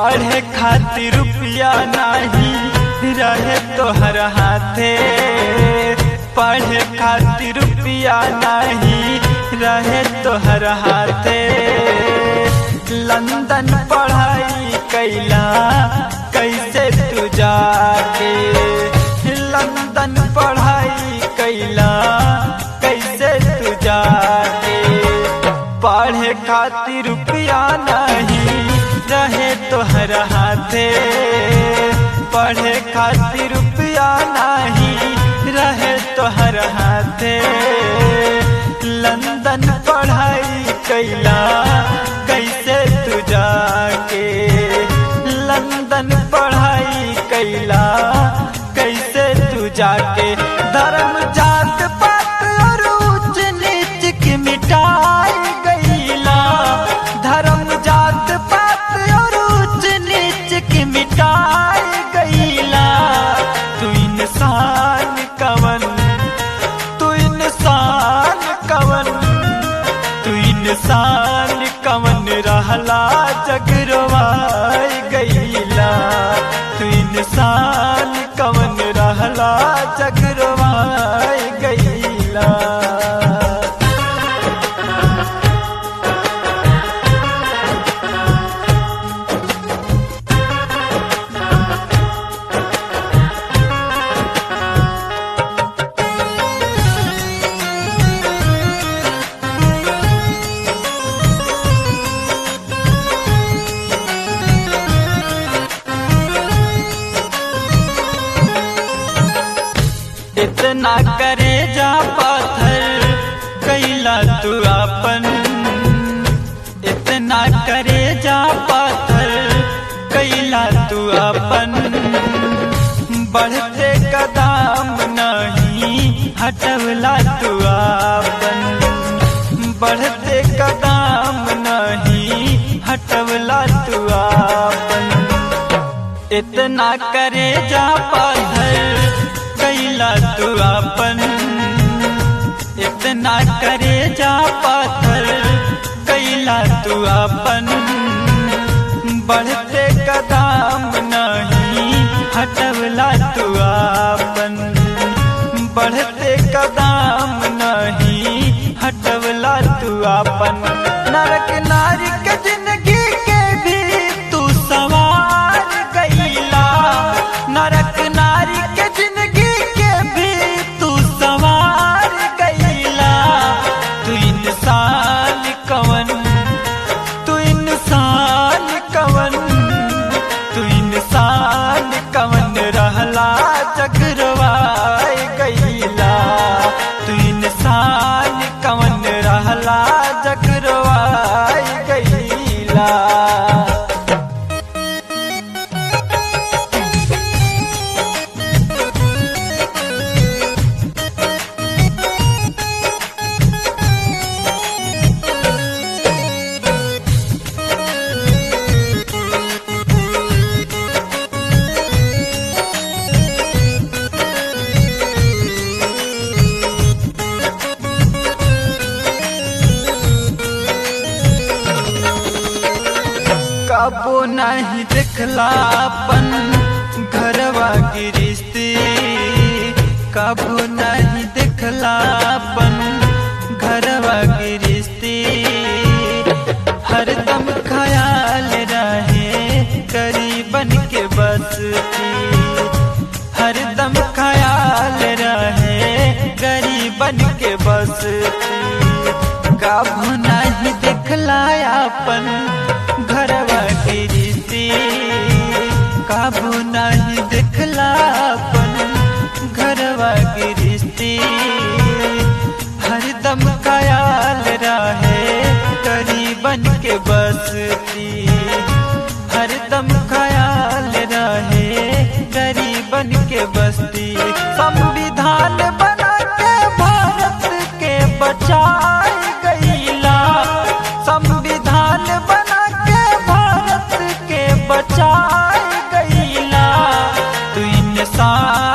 पढ़े खातिर रुपया नहीं रहे तोहर हाथे, पढ़े खातिर रुपया नहीं रहे तोहर हाथे। लंदन पढ़ाई कैला कैसे तू जाके, लंदन पढ़ाई कैला कैसे तू जाके। पढ़े खातिर रुपया नहीं रहे तोहर हाथे, पढ़े खातिर रुपया नहीं रहे तोहर हाथे। लंदन पढ़ाई कैला कैसे तू जाके, लंदन पढ़ाई कैला कैसे तू जाके। धर्म जात पात और ऊंच नीच की मिटाई गईला, धर्म जात पात और ऊंच नीच की मिटाई गईला। तू इंसान कवन, तू इंसान कवन, तू इंसान कवन रहला जगरवाई गईला। तू इंसान कवन रहला जगरवाई गईला। इतना करे जा पाथर कैला तू आपन, इतना करे जा पाथर कैला तू आपन। बढ़ते कदम नहीं हटवला तू आपन, बढ़ते कदम नहीं हटवला तू आपन। इतना करे जा पाथर कैला तू आपन, इतना करे जा पाथर कैला तू आपन। बढ़ते कदम नहीं हटवला तू आपन, बढ़ते कदम नहीं हटवला तू आपन। नरक नारी के जिंदगी के भी तू सवार गईला, नरक नारी के जिंदगी के भी तू सवार गईला। तू इंसान कवन, तू इंसान कवन, तू इंसान कवन रहला जगरवाई गईला। तू इंसान कवन रहला जगरवाई गईला। कबो नहीं देखला अपन घरवा की रिश्ते, कबो नहीं देखला अपन घरवा की रिश्ते। हरदम ख्याल रहे गरीबन के बस्ती, हरदम ख्याल रहे गरीबन के बस्ती। कबो नहीं देखला अपन घरवा की रिश्ते, काबू नहीं देखला अपन घरवा की रिश्ते। हरदम ख्याल रहे गरीबन के बस्ती, हरदम ख्याल रहे गरीबन के बस्ती। संविधान बना के भारत के बचाई गईला, संविधान बना के भारत के बचाई गईला। तू इंसान